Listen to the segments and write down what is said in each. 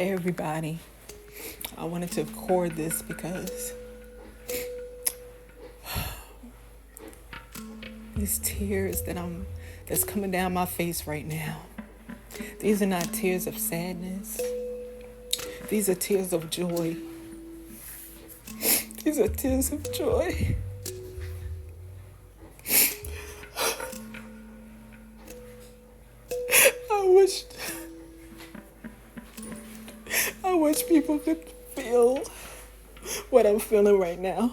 Hey everybody, I wanted to record this because these tears that's coming down my face right now, these are not tears of sadness. These are tears of joy. These are tears of joy. I wish people could feel what I'm feeling right now.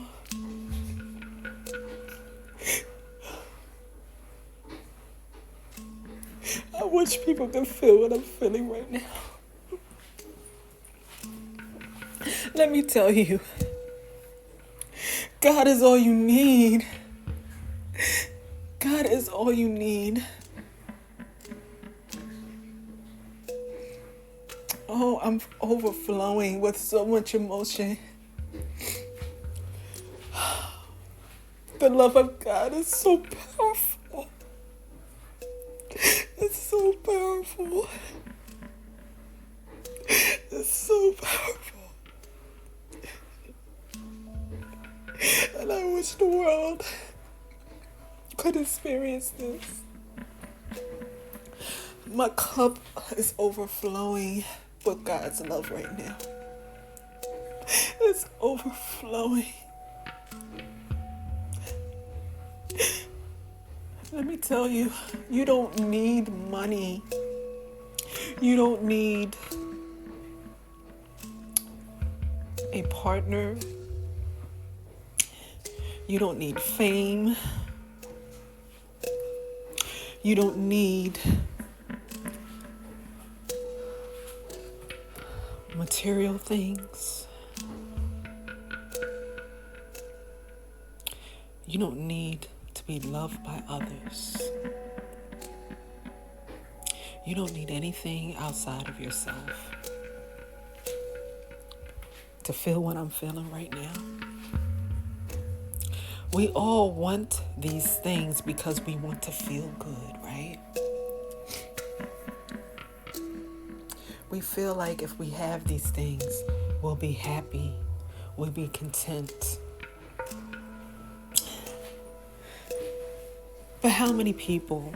I wish people could feel what I'm feeling right now. Let me tell you, God is all you need. God is all you need. Oh, I'm overflowing with so much emotion. The love of God is so powerful. It's so powerful. It's so powerful. And I wish the world could experience this. My cup is overflowing with God's love right now. It's overflowing. Let me tell you, you don't need money. You don't need a partner. You don't need fame. You don't need material things. You don't need to be loved by others. You don't need anything outside of yourself to feel what I'm feeling right now. We all want these things because we want to feel good, right? We feel like if we have these things, we'll be happy, we'll be content. But how many people,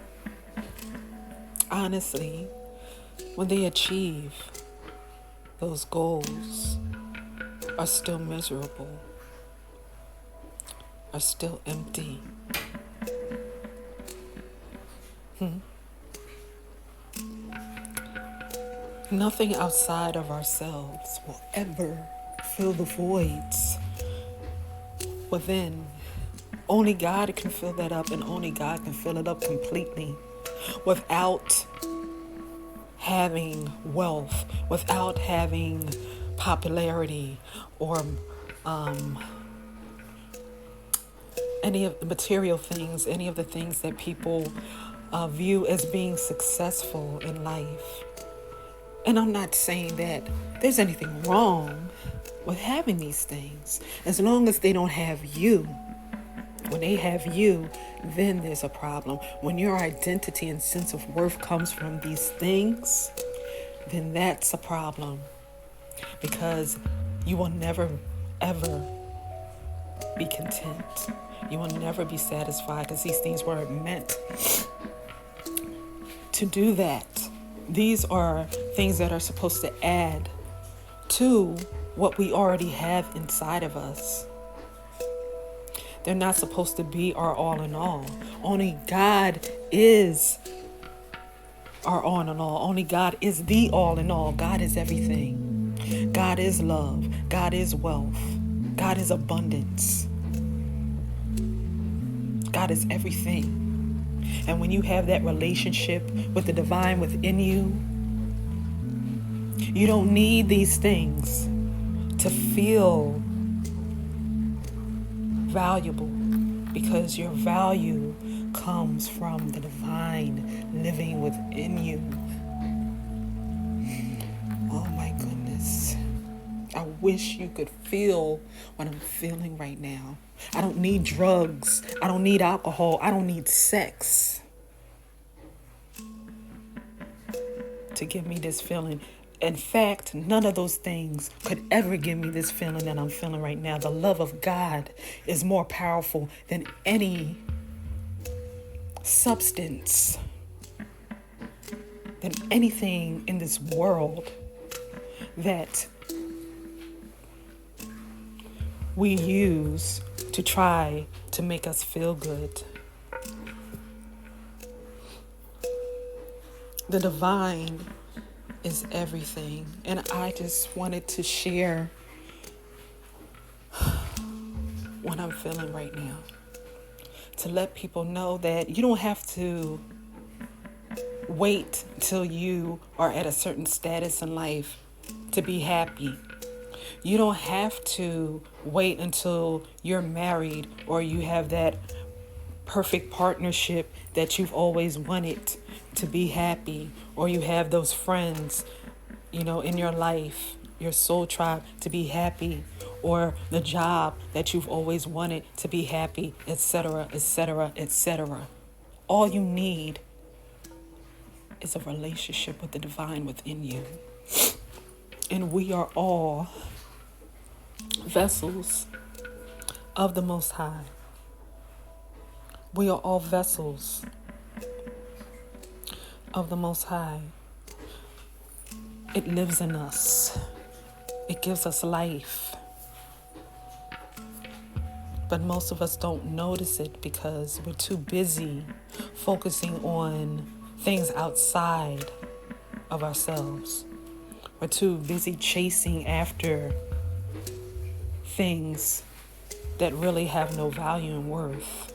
honestly, when they achieve those goals, are still miserable, are still empty? Nothing outside of ourselves will ever fill the voids within. Only God can fill that up, and only God can fill it up completely without having wealth, without having popularity, or any of the material things, any of the things that people view as being successful in life. And I'm not saying that there's anything wrong with having these things, as long as they don't have you. When they have you, then there's a problem. When your identity and sense of worth comes from these things, then that's a problem. Because you will never, ever be content. You will never be satisfied, because these things weren't meant to do that. These are things that are supposed to add to what we already have inside of us. They're not supposed to be our all in all. Only God is our all in all. Only God is the all in all. God is everything. God is love. God is wealth. God is abundance. God is everything. And when you have that relationship with the divine within you, you don't need these things to feel valuable, because your value comes from the divine living within you. Oh my goodness. I wish you could feel what I'm feeling right now. I don't need drugs. I don't need alcohol. I don't need sex to give me this feeling. In fact, none of those things could ever give me this feeling that I'm feeling right now. The love of God is more powerful than any substance, than anything in this world that we use to try to make us feel good. The divine is everything. And I just wanted to share what I'm feeling right now, to let people know that you don't have to wait till you are at a certain status in life to be happy. You don't have to wait until you're married or you have that perfect partnership that you've always wanted to be happy, or you have those friends, in your life, your soul tribe, to be happy, or the job that you've always wanted to be happy, etc., etc., etc. All you need is a relationship with the divine within you. And we are all vessels of the Most High. We are all vessels of the Most High. It lives in us. It gives us life. But most of us don't notice it because we're too busy focusing on things outside of ourselves. We're too busy chasing after things that really have no value and worth,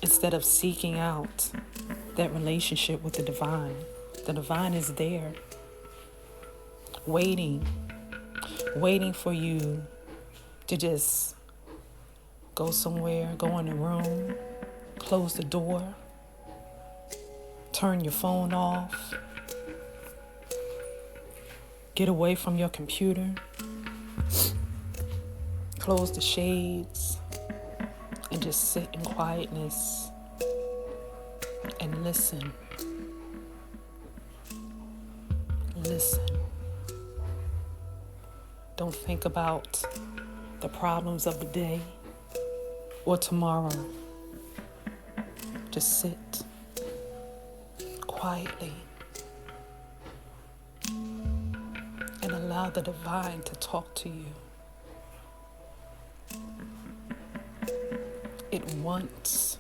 instead of seeking out that relationship with the divine. The divine is there, waiting for you to just go somewhere, go in a room, close the door, turn your phone off, get away from your computer, close the shades, and just sit in quietness and listen. Listen. Don't think about the problems of the day or tomorrow. Just sit quietly and allow the divine to talk to you. It wants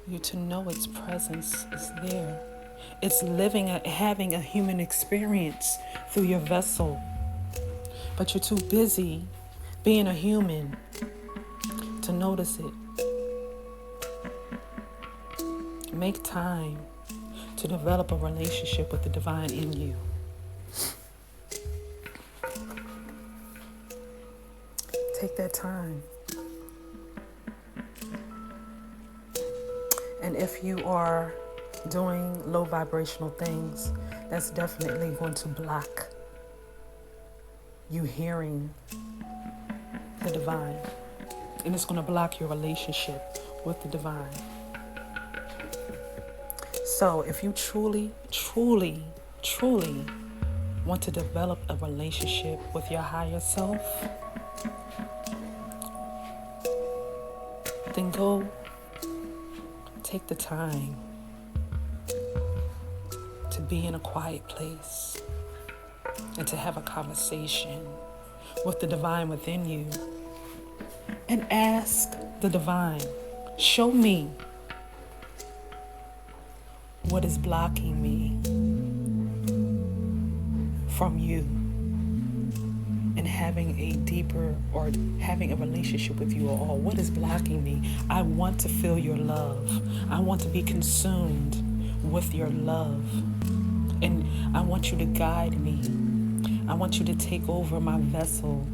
you to know its presence is there. It's having a human experience through your vessel. But you're too busy being a human to notice it. Make time to develop a relationship with the divine in you. Take that time. And if you are doing low vibrational things, that's definitely going to block you hearing the divine. And it's going to block your relationship with the divine. So if you truly, truly, truly want to develop a relationship with your higher self, then go take the time to be in a quiet place and to have a conversation with the divine within you, and ask the divine, show me what is blocking me from you and having a deeper or having a relationship with you all. What is blocking me? I want to feel your love. I want to be consumed with your love. And I want you to guide me. I want you to take over my vessel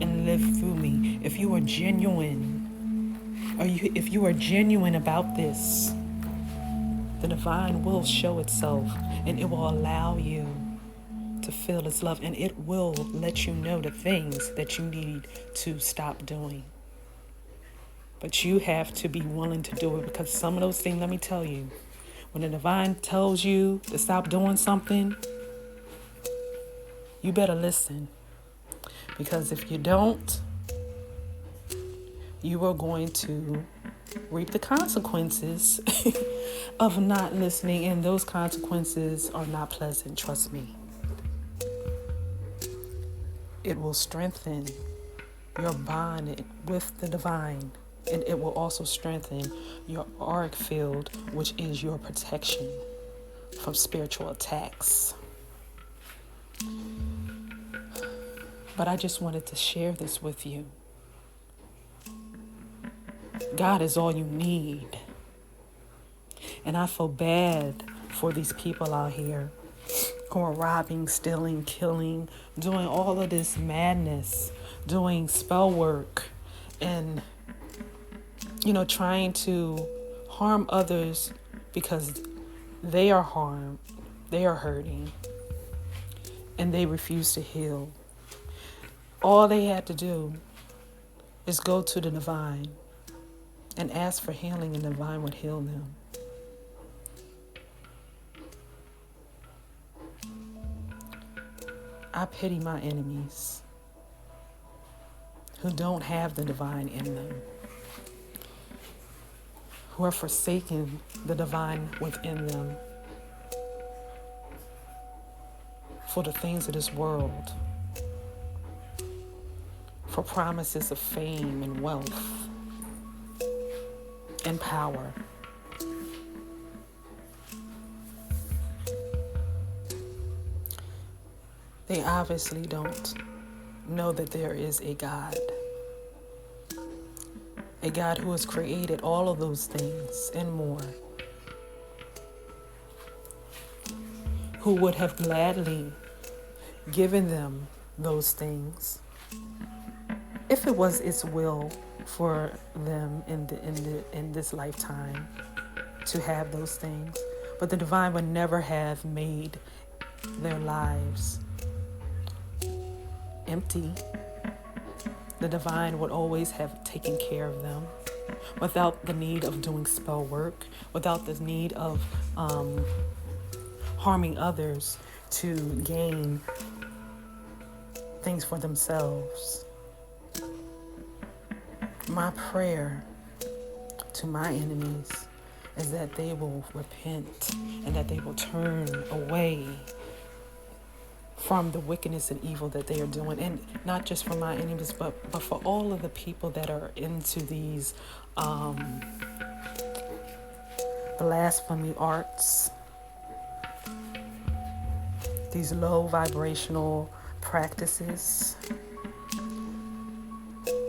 and live through me. If you are genuine, if you are genuine about this, the divine will show itself, and it will allow you to feel its love, and it will let you know the things that you need to stop doing. But you have to be willing to do it, because some of those things, let me tell you, When the divine tells you to stop doing something, you better listen. Because if you don't, you are going to reap the consequences of not listening, and those consequences are not pleasant, trust me. It will strengthen your bond with the divine, and it will also strengthen your auric field, which is your protection from spiritual attacks. But I just wanted to share this with you. God is all you need. And I feel bad for these people out here who are robbing, stealing, killing, doing all of this madness, doing spell work, and, trying to harm others because they are harmed, they are hurting, and they refuse to heal. All they had to do is go to the divine and ask for healing, and the divine would heal them. I pity my enemies who don't have the divine in them, who are forsaking the divine within them for the things of this world, for promises of fame and wealth and power. They obviously don't know that there is a God who has created all of those things and more, who would have gladly given them those things if it was its will for them in this lifetime to have those things. But the divine would never have made their lives empty. The divine would always have taken care of them without the need of doing spell work, without the need of harming others to gain things for themselves. My prayer to my enemies is that they will repent and that they will turn away from the wickedness and evil that they are doing. And not just for my enemies, but for all of the people that are into these blasphemy arts, these low vibrational practices,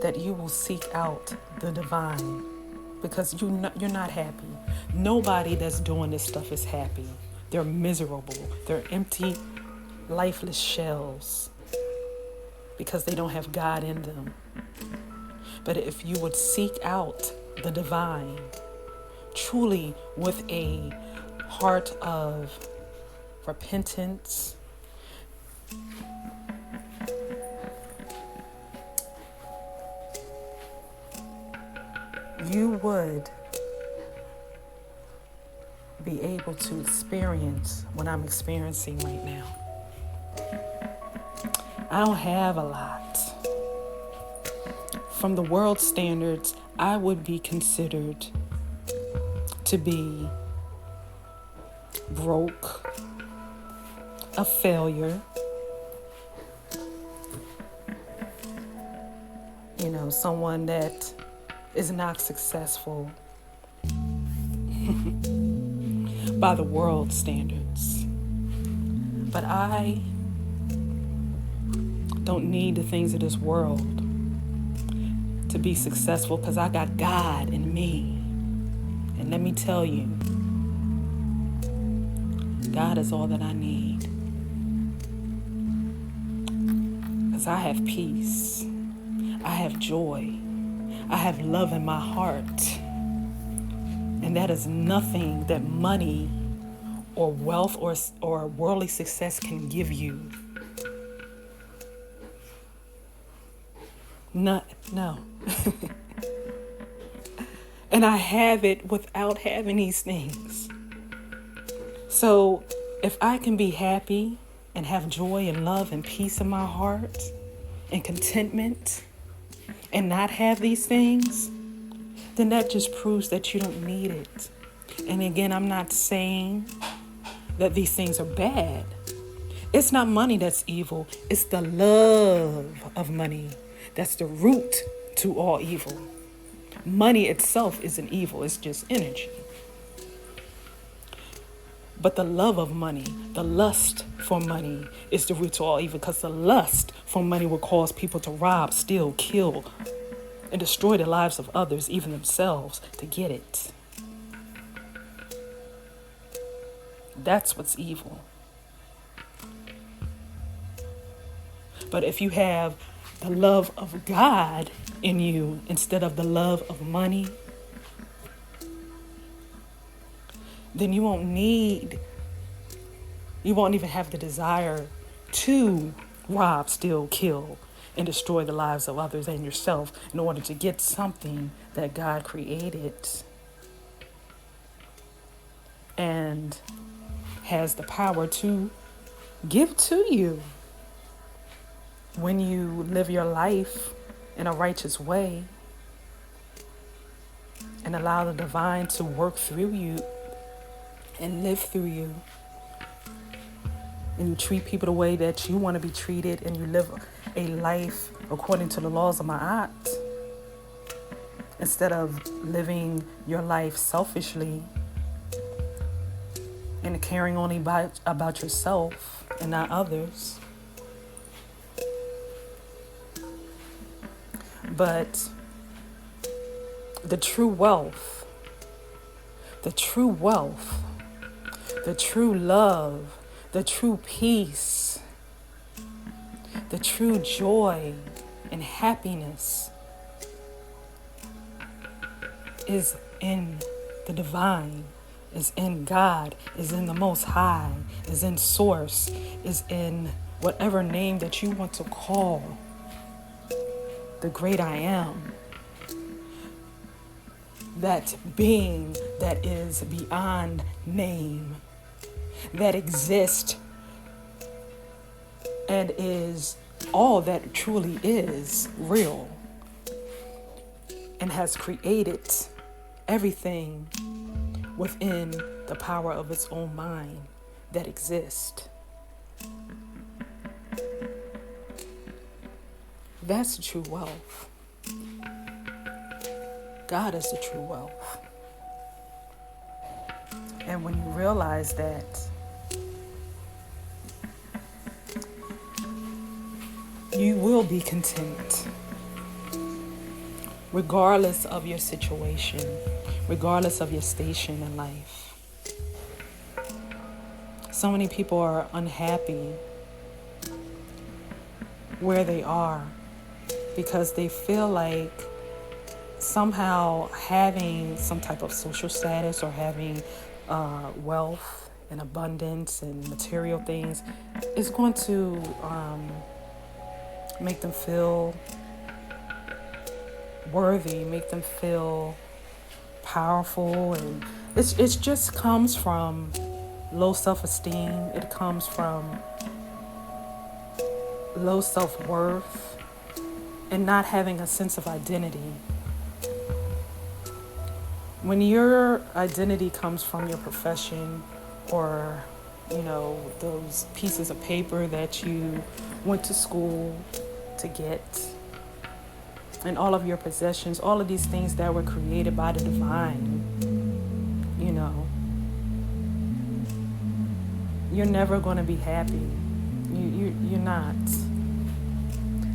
that you will seek out the divine, because you're not happy. Nobody that's doing this stuff is happy. They're miserable. They're empty, lifeless shells because they don't have God in them. But if you would seek out the divine, truly with a heart of repentance, you would be able to experience what I'm experiencing right now. I don't have a lot. From the world standards, I would be considered to be broke, a failure, someone that is not successful by the world standards. But I don't need the things of this world to be successful, because I got God in me. And let me tell you, God is all that I need. Because I have peace. I have joy. I have love in my heart. And that is nothing that money or wealth or worldly success can give you. No. And I have it without having these things. So if I can be happy and have joy and love and peace in my heart and contentment and not have these things, then that just proves that you don't need it. And again, I'm not saying that these things are bad. It's not money that's evil. It's the love of money that's the root to all evil. Money itself isn't evil. It's just energy. But the love of money, the lust for money is the root to all evil, because the lust for money will cause people to rob, steal, kill, and destroy the lives of others, even themselves, to get it. That's what's evil. But if you have the love of God in you instead of the love of money, then you won't even have the desire to rob, steal, kill, and destroy the lives of others and yourself in order to get something that God created and has the power to give to you. When you live your life in a righteous way and allow the divine to work through you and live through you, and you treat people the way that you want to be treated, and you live a life according to the laws of Ma'at, instead of living your life selfishly and caring only about yourself and not others. But the true wealth, the true wealth, the true love, the true peace, the true joy and happiness is in the divine, is in God, is in the Most High, is in Source, is in whatever name that you want to call the great I am. That being that is beyond name, that exists and is all that truly is real and has created everything within the power of its own mind that exists. That's the true wealth. God is the true wealth. And when you realize that, you will be content, regardless of your situation, regardless of your station in life. So many people are unhappy where they are because they feel like somehow having some type of social status or having wealth and abundance and material things is going to make them feel worthy, make them feel powerful, and it just comes from low self-esteem. It comes from low self-worth and not having a sense of identity. When your identity comes from your profession or, those pieces of paper that you went to school to get, and all of your possessions, all of these things that were created by the divine, you're never going to be happy. You're not.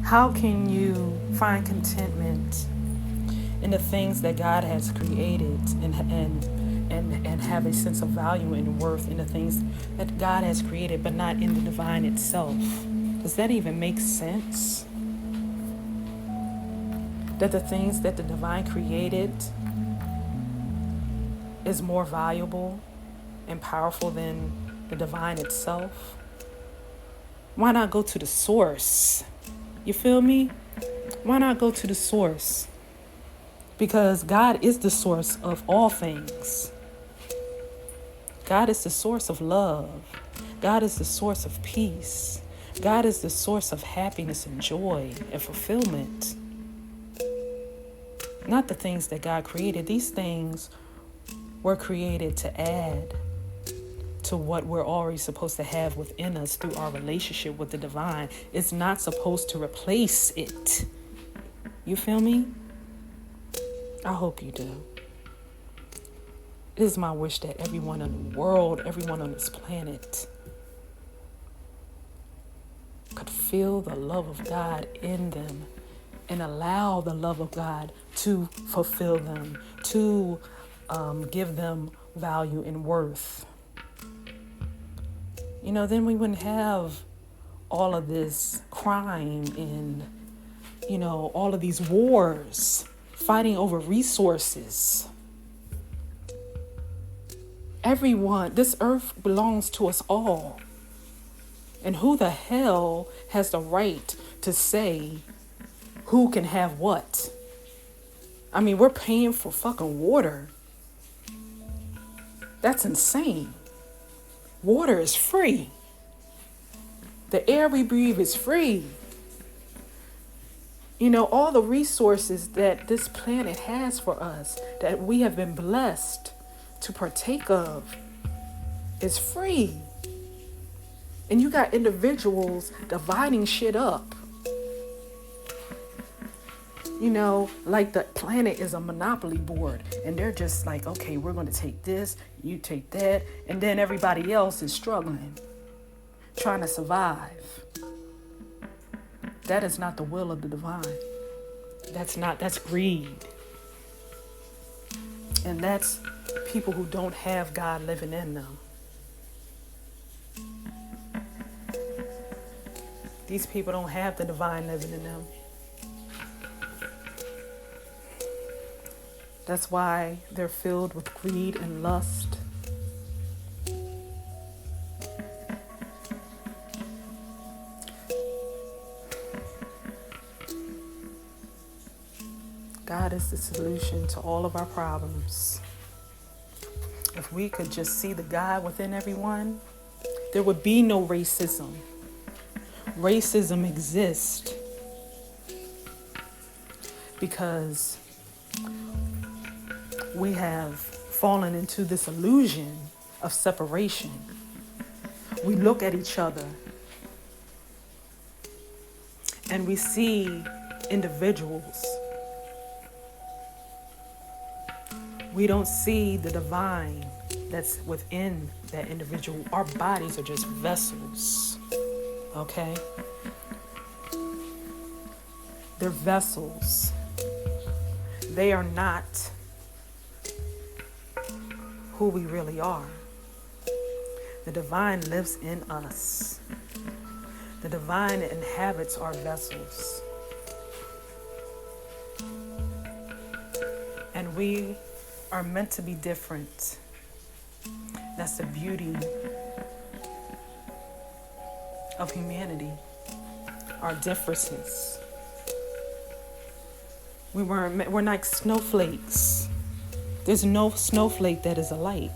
How can you find contentment in the things that God has created and have a sense of value and worth in the things that God has created, but not in the divine itself? Does that even make sense? That the things that the divine created is more valuable and powerful than the divine itself? Why not go to the source? You feel me? Why not go to the source? Because God is the source of all things. God is the source of love. God is the source of peace. God is the source of happiness and joy and fulfillment. Not the things that God created. These things were created to add to what we're already supposed to have within us through our relationship with the divine. It's not supposed to replace it. You feel me? I hope you do. It is my wish that everyone in the world, everyone on this planet, could feel the love of God in them and allow the love of God to fulfill them, to give them value and worth. You know, then we wouldn't have all of this crime and, you know, all of these wars, fighting over resources. Everyone, this earth belongs to us all. And who the hell has the right to say who can have what? I mean, we're paying for fucking water. That's insane. Water is free. The air we breathe is free. You know, all the resources that this planet has for us, that we have been blessed to partake of, is free. And you got individuals dividing shit up. You know, like the planet is a monopoly board, and they're just like, okay, we're going to take this, you take that, and then everybody else is struggling, trying to survive. That is not the will of the divine. That's greed. And that's people who don't have God living in them. These people don't have the divine living in them. That's why they're filled with greed and lust. God is the solution to all of our problems. If we could just see the God within everyone, there would be no racism. Racism exists because we have fallen into this illusion of separation. We look at each other and we see individuals. We don't see the divine that's within that individual. Our bodies are just vessels, okay? They're vessels. They are not who we really are. The divine lives in us. The divine inhabits our vessels. And we are meant to be different. That's the beauty of humanity, our differences. We're like snowflakes. There's no snowflake that is alike.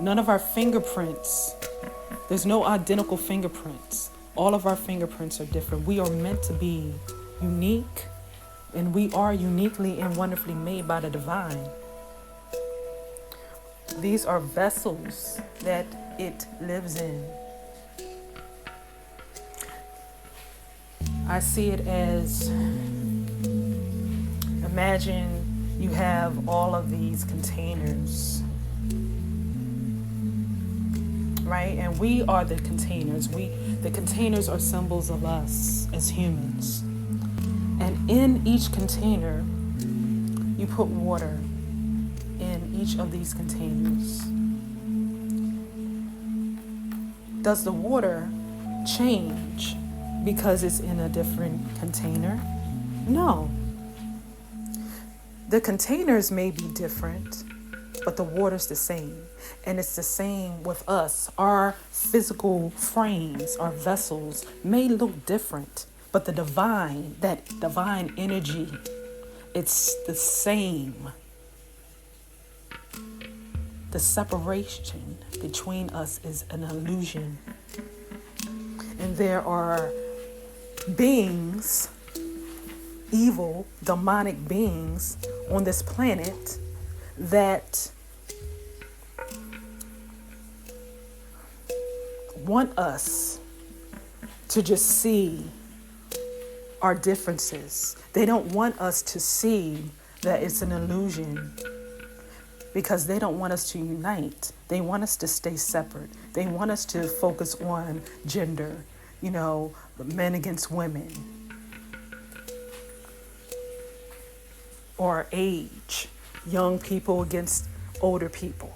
None of our fingerprints, there's no identical fingerprints. All of our fingerprints are different. We are meant to be unique, and we are uniquely and wonderfully made by the divine. These are vessels that it lives in. I see it as, imagine you have all of these containers, right? And we are the containers. The containers are symbols of us as humans. And in each container, you put water in each of these containers. Does the water change because it's in a different container? No. The containers may be different, but the water's the same. And it's the same with us. Our physical frames, our vessels may look different, but the divine, that divine energy, it's the same. The separation between us is an illusion. And there are beings, evil, demonic beings on this planet that want us to just see our differences. They don't want us to see that it's an illusion, because they don't want us to unite. They want us to stay separate. They want us to focus on gender, men against women, or age, young people against older people,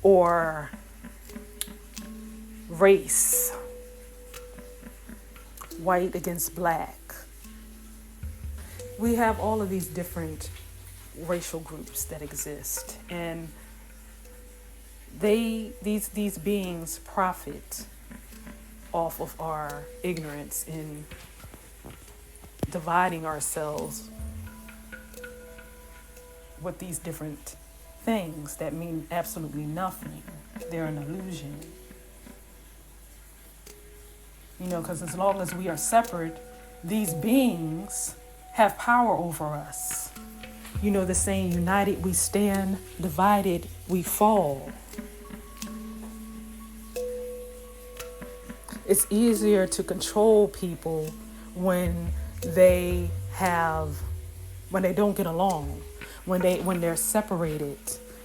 or race, white against black. We have all of these different racial groups that exist, and these beings profit off of our ignorance in dividing ourselves with these different things that mean absolutely nothing. They're an illusion. Because as long as we are separate, these beings have power over us. The saying, united we stand, divided we fall. It's easier to control people when they don't get along, when they're separated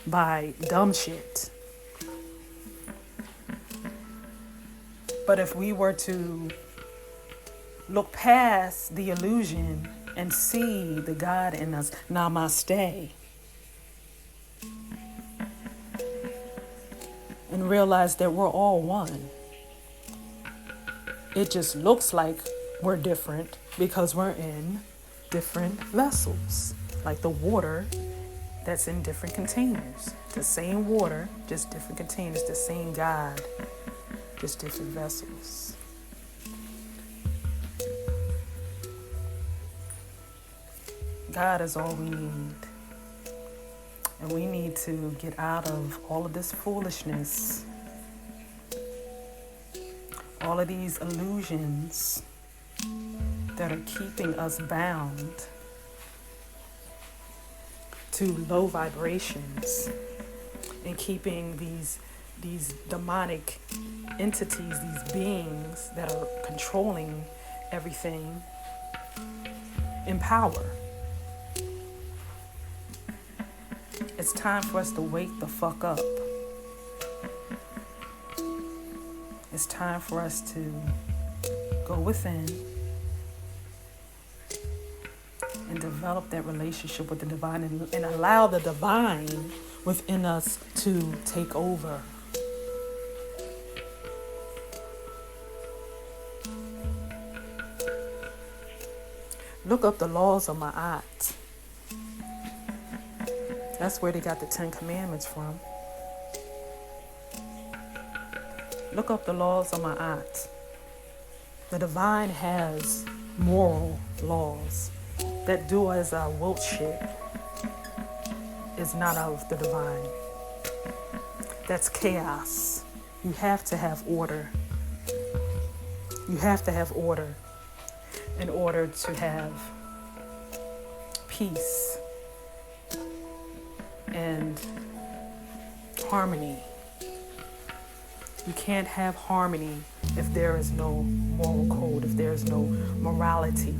by dumb shit. But if we were to look past the illusion and see the God in us, namaste, and realize that we're all one. It just looks like we're different because we're in different vessels, like the water that's in different containers. The same water, just different containers, the same God, just different vessels. God is all we need. And we need to get out of all of this foolishness, all of these illusions that are keeping us bound to low vibrations, and keeping these demonic entities, these beings that are controlling everything, in power. It's time for us to wake the fuck up. It's time for us to go within and develop that relationship with the divine, and allow the divine within us to take over. Look up the laws of Ma'at. That's where they got the 10 Commandments from. Look up the laws of Ma'at. The divine has moral laws. That do as I will shit is not of the divine. That's chaos. You have to have order. You have to have order in order to have peace and harmony. You can't have harmony if there is no moral code, if there is no morality.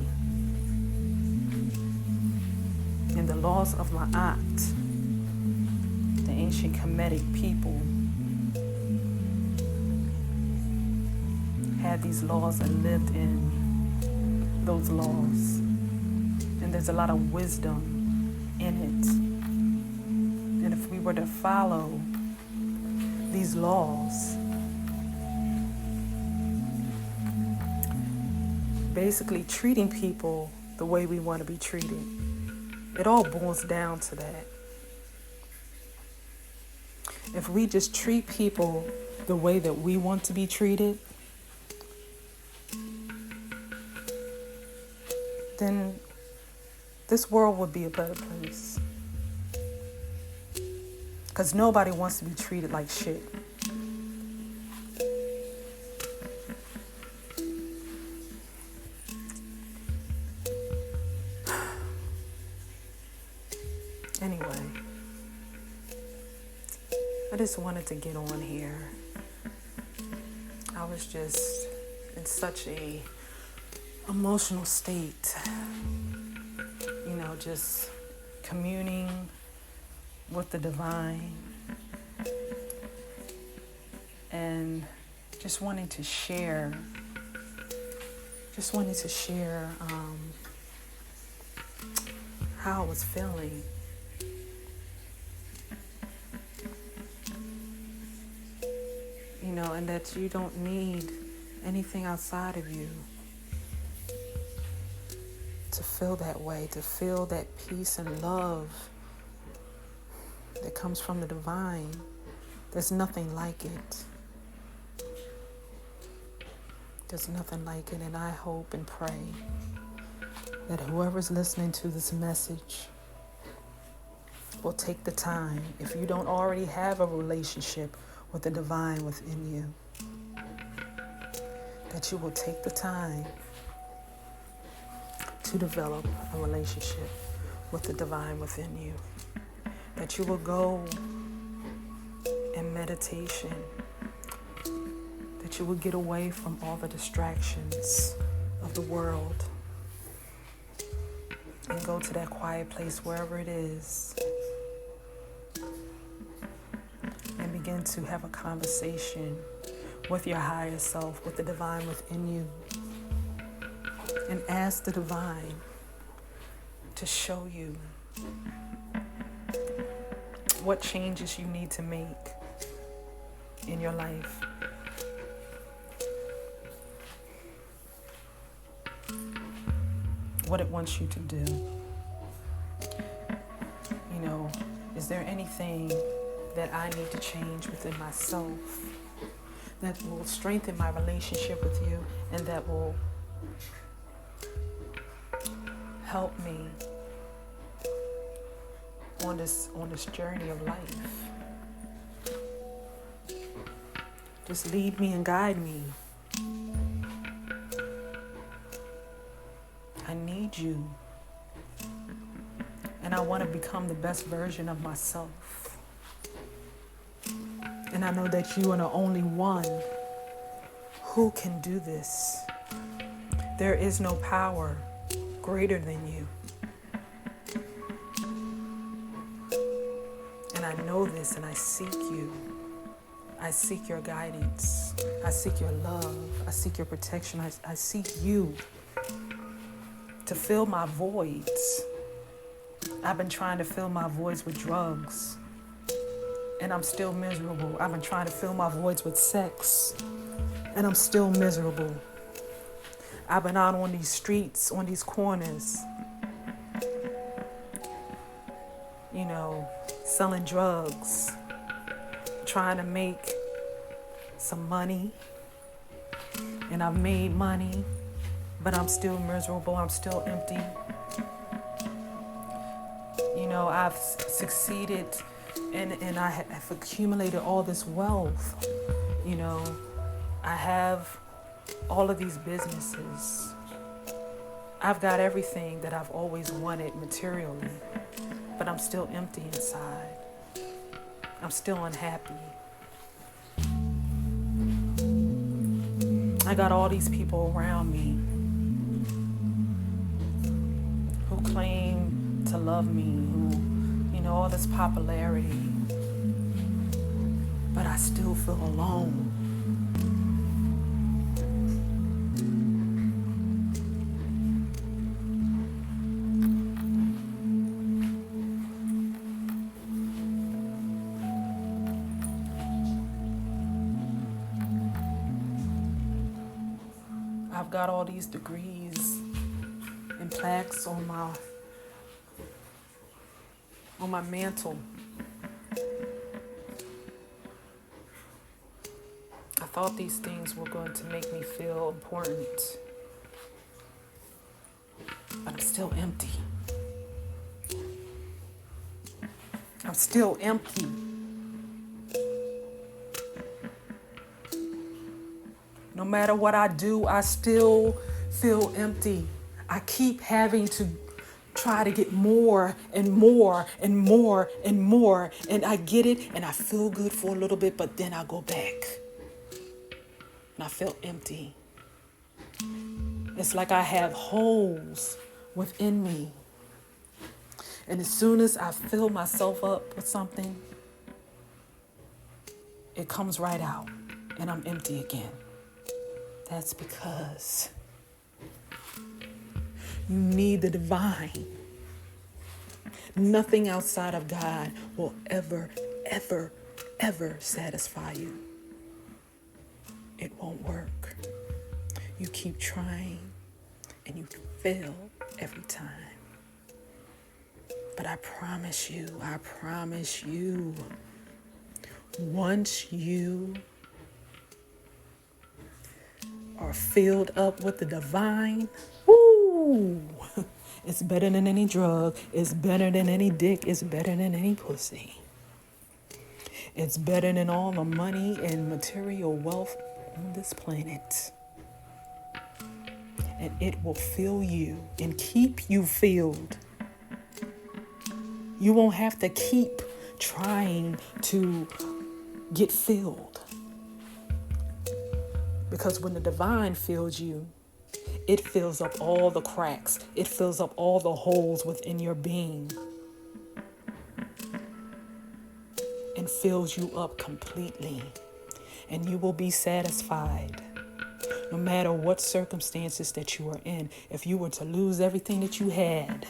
In the laws of Ma'at, the ancient Kemetic people had these laws and lived in those laws. And there's a lot of wisdom in it. And if we were to follow these laws, basically treating people the way we want to be treated, it all boils down to that. If we just treat people the way that we want to be treated, then this world would be a better place. Because nobody wants to be treated like shit. Anyway, I just wanted to get on here. I was just in such a emotional state, just communing with the divine and just wanting to share how I was feeling. And that you don't need anything outside of you to feel that way, to feel that peace and love that comes from the divine. There's nothing like it. There's nothing like it, and I hope and pray that whoever's listening to this message will take the time, if you don't already have a relationship with the divine within you, that you will take the time to develop a relationship with the divine within you, that you will go in meditation, that you will get away from all the distractions of the world and go to that quiet place, wherever it is, and begin to have a conversation with your higher self, with the divine within you, and ask the divine to show you what changes you need to make in your life. What it wants you to do. Is there anything that I need to change within myself that will strengthen my relationship with you and that will help me on this journey of life? Just lead me and guide me. I need you. And I want to become the best version of myself. And I know that you are the only one who can do this. There is no power greater than you. And I know this, and I seek you. I seek your guidance. I seek your love. I seek your protection. I seek you to fill my voids. I've been trying to fill my voids with drugs, and I'm still miserable. I've been trying to fill my voids with sex, and I'm still miserable. I've been out on these streets, on these corners, selling drugs, trying to make some money, and I've made money, but I'm still miserable. I'm still empty. I've succeeded and I have accumulated all this wealth. I have all of these businesses. I've got everything that I've always wanted materially, but I'm still empty inside. I'm still unhappy. I got all these people around me who claim to love me, who, all this popularity, but I still feel alone. I've got all these degrees and plaques on my mantle. I thought these things were going to make me feel important, but I'm still empty. I'm still empty. matter what I do, I still feel empty. I keep having to try to get more and more and more and more. And I get it and I feel good for a little bit, but then I go back and I feel empty. It's like I have holes within me. And as soon as I fill myself up with something, it comes right out and I'm empty again. That's because you need the divine. Nothing outside of God will ever, ever, ever satisfy you. It won't work. You keep trying and you fail every time. But I promise you, once you are filled up with the divine, woo, it's better than any drug, it's better than any dick, it's better than any pussy. It's better than all the money and material wealth on this planet. And it will fill you and keep you filled. You won't have to keep trying to get filled. Because when the divine fills you, it fills up all the cracks. It fills up all the holes within your being. And fills you up completely. And you will be satisfied. No matter what circumstances that you are in. If you were to lose everything that you had,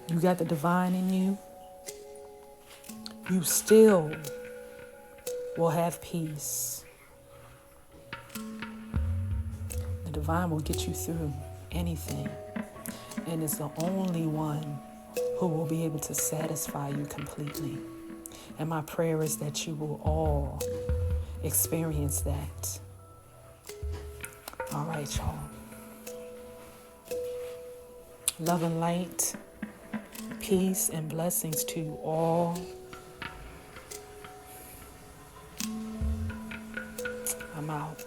you got the divine in you, you still will have peace. The divine will get you through anything. And is the only one who will be able to satisfy you completely. And my prayer is that you will all experience that. All right, y'all. Love and light, peace and blessings to you all. I'm out.